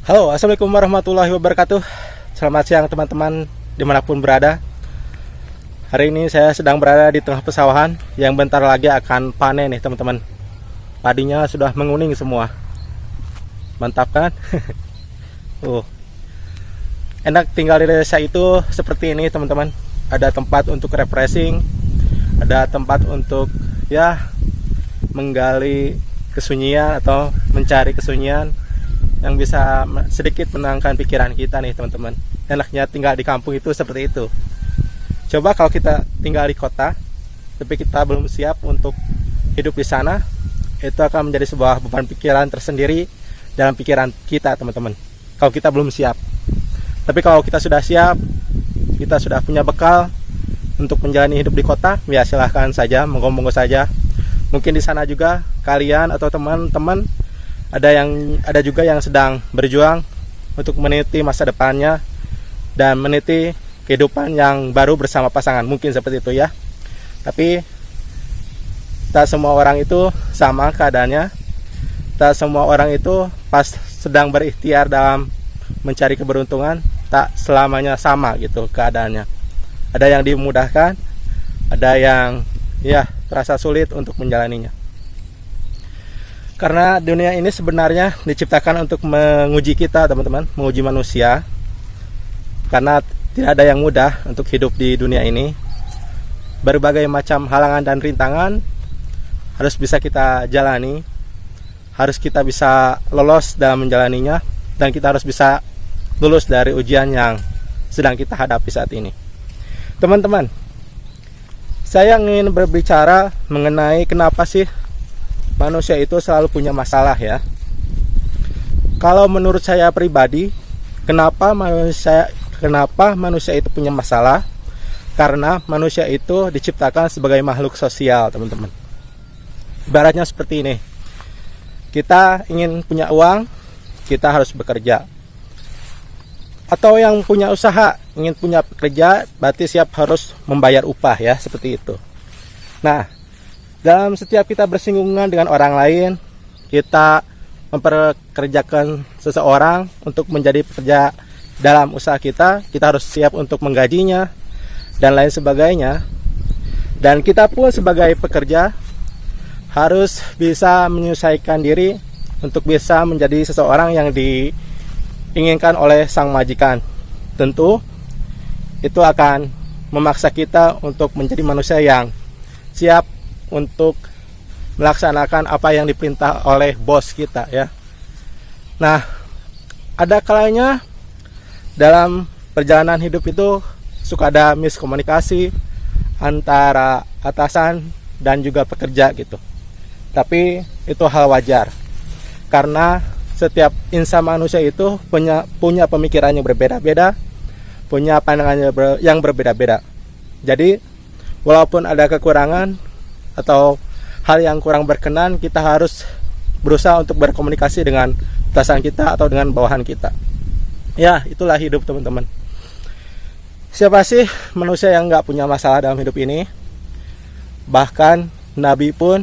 Halo, assalamualaikum warahmatullahi wabarakatuh. Selamat siang teman-teman dimanapun berada. Hari ini saya sedang berada di tengah pesawahan yang bentar lagi akan panen nih teman-teman. Padinya sudah menguning semua. Mantap kan? Enak tinggal di desa itu seperti ini teman-teman. Ada tempat untuk refreshing, ada tempat untuk menggali kesunyian atau mencari kesunyian yang bisa sedikit menenangkan pikiran kita nih teman-teman. Enaknya tinggal di kampung itu seperti itu. Coba kalau kita tinggal di kota tapi kita belum siap untuk hidup di sana, itu akan menjadi sebuah beban pikiran tersendiri dalam pikiran kita teman-teman, kalau kita belum siap. Tapi kalau kita sudah siap, kita sudah punya bekal untuk menjalani hidup di kota, ya silahkan saja, monggo-monggo saja. Mungkin di sana juga kalian atau teman-teman ada juga yang sedang berjuang untuk meniti masa depannya dan meniti kehidupan yang baru bersama pasangan, mungkin seperti itu ya. Tapi tak semua orang itu sama keadaannya. Tak semua orang itu pas sedang berikhtiar dalam mencari keberuntungan, tak selamanya sama gitu keadaannya. Ada yang dimudahkan, ada yang terasa sulit untuk menjalaninya. Karena dunia ini sebenarnya diciptakan untuk menguji kita teman-teman, menguji manusia. Karena tidak ada yang mudah untuk hidup di dunia ini. Berbagai macam halangan dan rintangan harus bisa kita jalani, harus kita bisa lolos dalam menjalaninya, dan kita harus bisa lulus dari ujian yang sedang kita hadapi saat ini. Teman-teman, saya ingin berbicara mengenai kenapa sih manusia itu selalu punya masalah ya. Kalau menurut saya pribadi, kenapa manusia itu punya masalah? Karena manusia itu diciptakan sebagai makhluk sosial, teman-teman. Ibaratnya seperti ini. Kita ingin punya uang, kita harus bekerja. Atau yang punya usaha, ingin punya pekerja, berarti siap harus membayar upah ya, seperti itu. Nah, dalam setiap kita bersinggungan dengan orang lain, kita memperkerjakan seseorang untuk menjadi pekerja dalam usaha kita harus siap untuk menggajinya dan lain sebagainya. Dan kita pun sebagai pekerja harus bisa menyesuaikan diri untuk bisa menjadi seseorang yang diinginkan oleh sang majikan. Tentu itu akan memaksa kita untuk menjadi manusia yang siap untuk melaksanakan apa yang diperintah oleh bos kita ya. Nah, ada kalanya dalam perjalanan hidup itu suka ada miskomunikasi antara atasan dan juga pekerja gitu. Tapi itu hal wajar, karena setiap insan manusia itu punya pemikiran yang berbeda-beda, punya pandangan yang berbeda-beda. Jadi walaupun ada kekurangan atau hal yang kurang berkenan, kita harus berusaha untuk berkomunikasi dengan atasan kita atau dengan bawahan kita. Ya, itulah hidup teman-teman. Siapa sih manusia yang gak punya masalah dalam hidup ini? Bahkan Nabi pun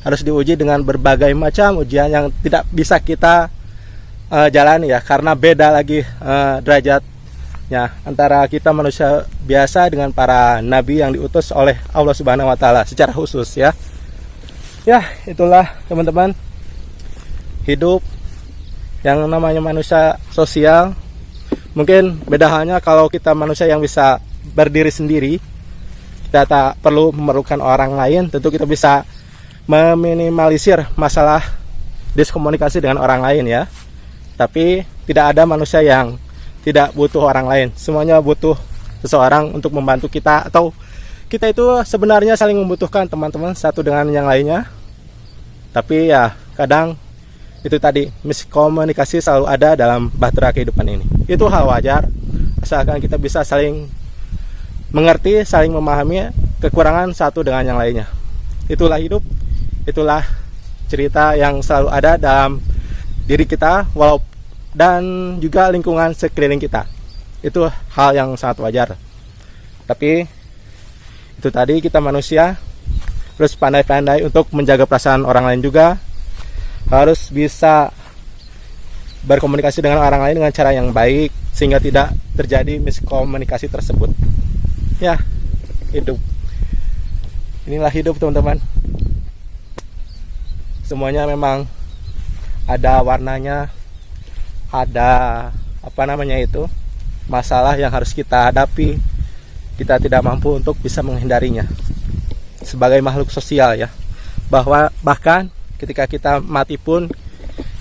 harus diuji dengan berbagai macam ujian yang tidak bisa kita jalani ya, karena beda lagi derajatnya antara kita manusia biasa dengan para nabi yang diutus oleh Allah Subhanahu wa taala secara khusus ya. Ya, itulah teman-teman, hidup yang namanya manusia sosial. Mungkin beda halnya kalau kita manusia yang bisa berdiri sendiri, kita tak perlu memerlukan orang lain. Tentu kita bisa meminimalisir masalah diskomunikasi dengan orang lain ya. Tapi tidak ada manusia yang tidak butuh orang lain. Semuanya butuh seseorang untuk membantu kita, atau kita itu sebenarnya saling membutuhkan teman-teman satu dengan yang lainnya. Tapi ya kadang itu tadi, miskomunikasi selalu ada dalam bahtera kehidupan ini. Itu hal wajar, asalkan kita bisa saling mengerti, saling memahami kekurangan satu dengan yang lainnya. Itulah hidup, itulah cerita yang selalu ada dalam diri kita dan juga lingkungan sekeliling kita. Itu hal yang sangat wajar. Tapi itu tadi, kita manusia terus pandai-pandai untuk menjaga perasaan orang lain juga. Harus bisa berkomunikasi dengan orang lain dengan cara yang baik sehingga tidak terjadi miskomunikasi tersebut. Ya, hidup. Inilah hidup, teman-teman. Semuanya memang ada warnanya, ada masalah yang harus kita hadapi. Kita tidak mampu untuk bisa menghindarinya sebagai makhluk sosial, ya. Bahkan ketika kita mati pun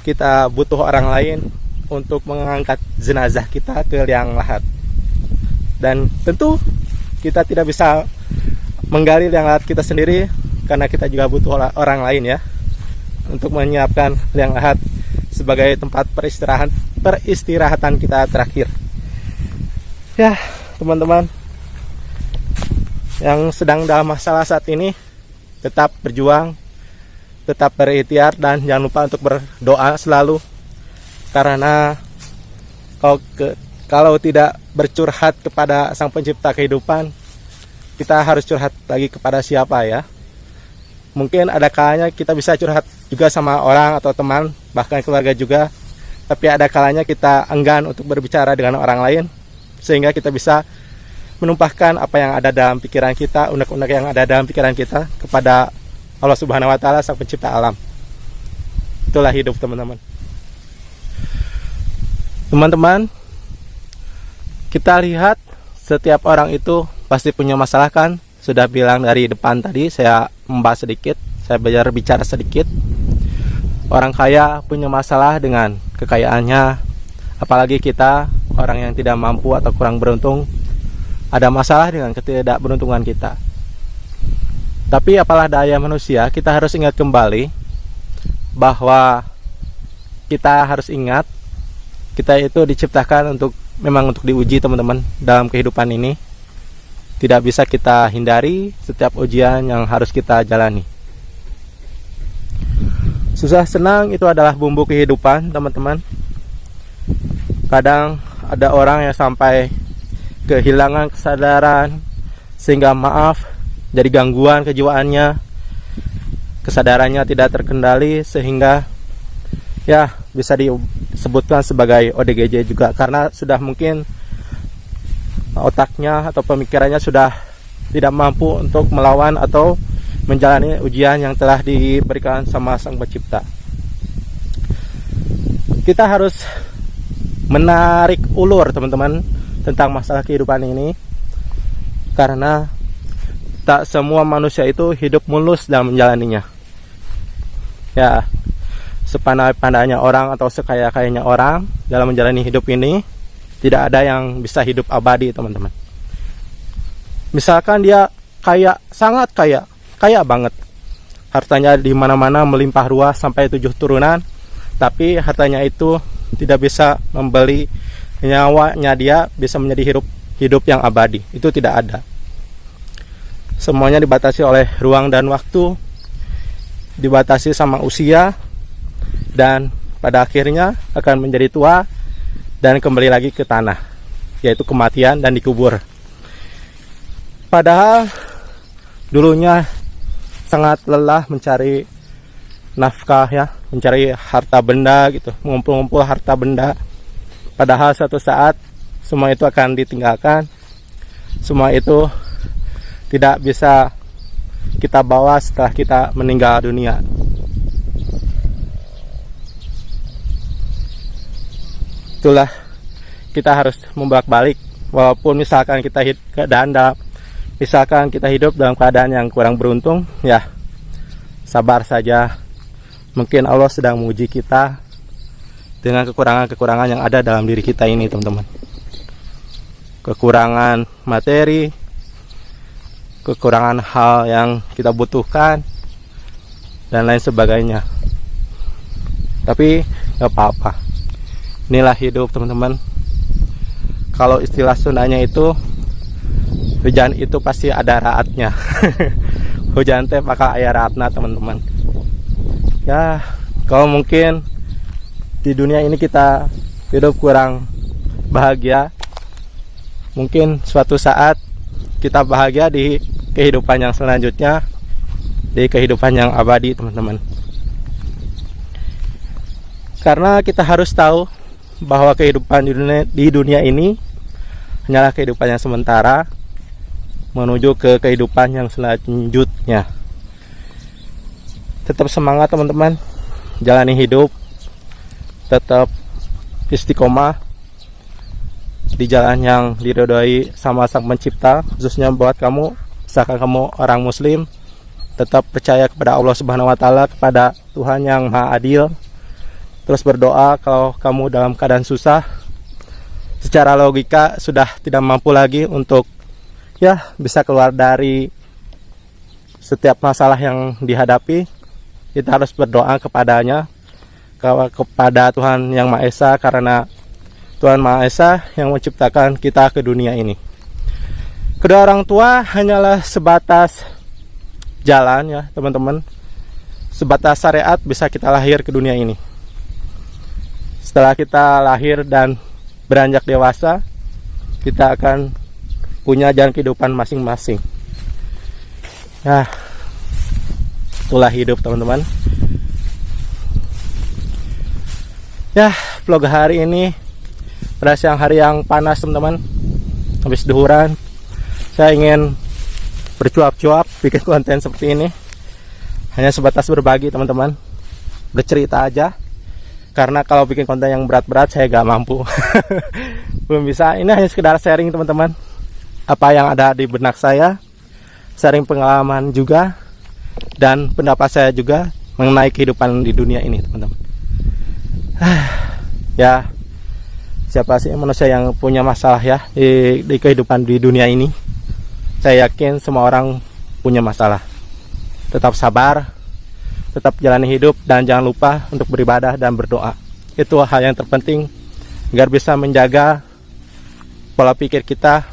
kita butuh orang lain untuk mengangkat jenazah kita ke liang lahat. Dan tentu kita tidak bisa menggali liang lahat kita sendiri, karena kita juga butuh orang lain, ya, untuk menyiapkan liang lahat sebagai tempat peristirahatan kita terakhir. Ya, teman-teman yang sedang dalam masalah saat ini, tetap berjuang, tetap berikhtiar, dan jangan lupa untuk berdoa selalu. Karena kalau tidak bercurhat kepada Sang Pencipta kehidupan, kita harus curhat lagi kepada siapa, ya? Mungkin ada kalanya kita bisa curhat juga sama orang atau teman, bahkan keluarga juga. Tapi ada kalanya kita enggan untuk berbicara dengan orang lain, sehingga kita bisa menumpahkan apa yang ada dalam pikiran kita, unek-unek yang ada dalam pikiran kita kepada Allah Subhanahu wa Ta'ala, Sang Pencipta alam. Itulah hidup, teman-teman. Teman-teman, kita lihat setiap orang itu pasti punya masalah, kan? Sudah bilang dari depan tadi, saya membahas sedikit, saya berbicara sedikit. Orang kaya punya masalah dengan kekayaannya, apalagi kita, orang yang tidak mampu atau kurang beruntung, ada masalah dengan ketidakberuntungan kita. Tapi apalah daya manusia, kita harus ingat kembali bahwa kita harus ingat kita itu diciptakan memang untuk diuji, teman-teman, dalam kehidupan ini. Tidak bisa kita hindari setiap ujian yang harus kita jalani. Susah senang itu adalah bumbu kehidupan, teman-teman. Kadang ada orang yang sampai kehilangan kesadaran sehingga jadi gangguan kejiwaannya, kesadarannya tidak terkendali, sehingga ya bisa disebutkan sebagai ODGJ juga, karena sudah mungkin otaknya atau pemikirannya sudah tidak mampu untuk melawan atau menjalani ujian yang telah diberikan sama Sang Pencipta. Kita harus menarik ulur, teman-teman, tentang masalah kehidupan ini, karena tak semua manusia itu hidup mulus dalam menjalaninya. Ya, sepandai-pandainya orang atau sekaya-kayanya orang dalam menjalani hidup ini, tidak ada yang bisa hidup abadi, teman-teman. Misalkan dia kaya, sangat kaya banget, hartanya di mana-mana melimpah ruah sampai 7 turunan, tapi hartanya itu tidak bisa membeli nyawanya dia bisa menjadi hidup yang abadi. Itu tidak ada. Semuanya dibatasi oleh ruang dan waktu, dibatasi sama usia, dan pada akhirnya akan menjadi tua dan kembali lagi ke tanah, yaitu kematian dan dikubur. Padahal dulunya sangat lelah mencari nafkah, ya, mencari harta benda gitu, mengumpul-ngumpul harta benda. Padahal suatu saat semua itu akan ditinggalkan. Semua itu tidak bisa kita bawa setelah kita meninggal dunia. Itulah, kita harus membolak-balik. Walaupun misalkan kita hidup dalam keadaan yang kurang beruntung, ya sabar saja. Mungkin Allah sedang menguji kita dengan kekurangan-kekurangan yang ada dalam diri kita ini, teman-teman. Kekurangan materi, kekurangan hal yang kita butuhkan, dan lain sebagainya. Tapi gak apa-apa. Inilah hidup, teman-teman. Kalau istilah Sundanya itu, hujan itu pasti ada raatnya. Hujan teh bakal aya raatna, teman-teman. Ya, kalau mungkin di dunia ini kita hidup kurang bahagia, mungkin suatu saat kita bahagia di kehidupan yang selanjutnya, di kehidupan yang abadi, teman-teman. Karena kita harus tahu bahwa kehidupan di dunia ini hanyalah kehidupan yang sementara menuju ke kehidupan yang selanjutnya. Tetap semangat teman-teman, jalani hidup, tetap istiqomah di jalan yang diridhoi sama Sang Pencipta. Khususnya buat kamu, misalkan kamu orang muslim, tetap percaya kepada Allah Subhanahu wa taala, kepada Tuhan yang Maha Adil. Terus berdoa kalau kamu dalam keadaan susah, secara logika sudah tidak mampu lagi untuk bisa keluar dari setiap masalah yang dihadapi. Kita harus berdoa kepadanya, kepada Tuhan yang Maha Esa, karena Tuhan Maha Esa yang menciptakan kita ke dunia ini. Kedua orang tua hanyalah sebatas jalan ya teman-teman, sebatas syariat bisa kita lahir ke dunia ini. Setelah kita lahir dan beranjak dewasa, kita akan punya jalan kehidupan masing-masing. Nah, itulah hidup teman-teman. Ya, vlog hari ini pada siang hari yang panas teman-teman, habis duhuran, saya ingin bercuap-cuap bikin konten seperti ini. Hanya sebatas berbagi teman-teman, bercerita aja, karena kalau bikin konten yang berat-berat saya gak mampu. Belum bisa. Ini hanya sekedar sharing teman-teman, apa yang ada di benak saya, sharing pengalaman juga, dan pendapat saya juga mengenai kehidupan di dunia ini teman-teman. Ya, siapa sih manusia yang punya masalah ya di kehidupan di dunia ini? Saya yakin semua orang punya masalah. Tetap sabar, tetap jalani hidup, dan jangan lupa untuk beribadah dan berdoa. Itu hal yang terpenting agar bisa menjaga pola pikir kita,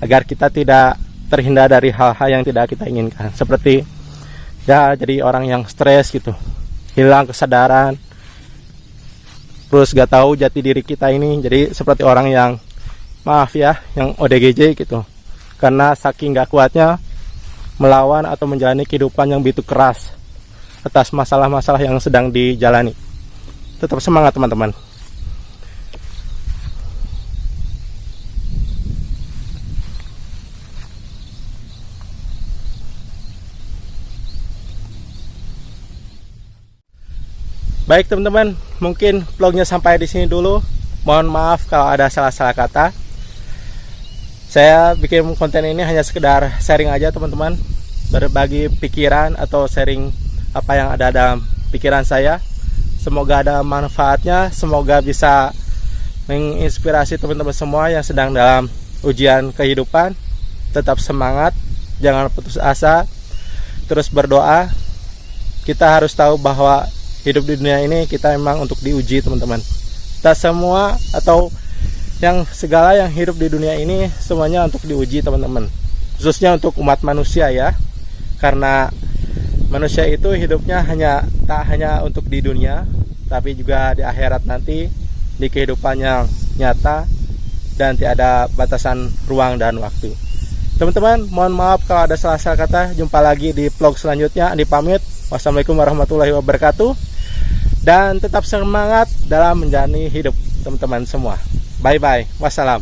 agar kita tidak terhindar dari hal-hal yang tidak kita inginkan, seperti jadi orang yang stres gitu, hilang kesadaran, terus gak tahu jati diri kita ini. Jadi seperti orang yang yang ODGJ gitu, karena saking gak kuatnya melawan atau menjalani kehidupan yang begitu keras atas masalah-masalah yang sedang dijalani. Tetap semangat teman-teman. Baik teman-teman, mungkin vlognya sampai di sini dulu. Mohon maaf kalau ada salah-salah kata. Saya bikin konten ini hanya sekedar sharing aja teman-teman, berbagi pikiran atau sharing apa yang ada dalam pikiran saya. Semoga ada manfaatnya, semoga bisa menginspirasi teman-teman semua yang sedang dalam ujian kehidupan. Tetap semangat, jangan putus asa, terus berdoa. Kita harus tahu bahwa hidup di dunia ini kita memang untuk diuji teman-teman. Kita semua atau yang segala yang hidup di dunia ini semuanya untuk diuji teman-teman. Khususnya untuk umat manusia ya. Karena manusia itu hidupnya tak hanya untuk di dunia, tapi juga di akhirat nanti, di kehidupan yang nyata dan tiada batasan ruang dan waktu. Teman-teman, mohon maaf kalau ada salah-salah kata. Jumpa lagi di vlog selanjutnya. Andi pamit. Wassalamualaikum warahmatullahi wabarakatuh. Dan tetap semangat dalam menjalani hidup teman-teman semua. Bye bye. Wassalam.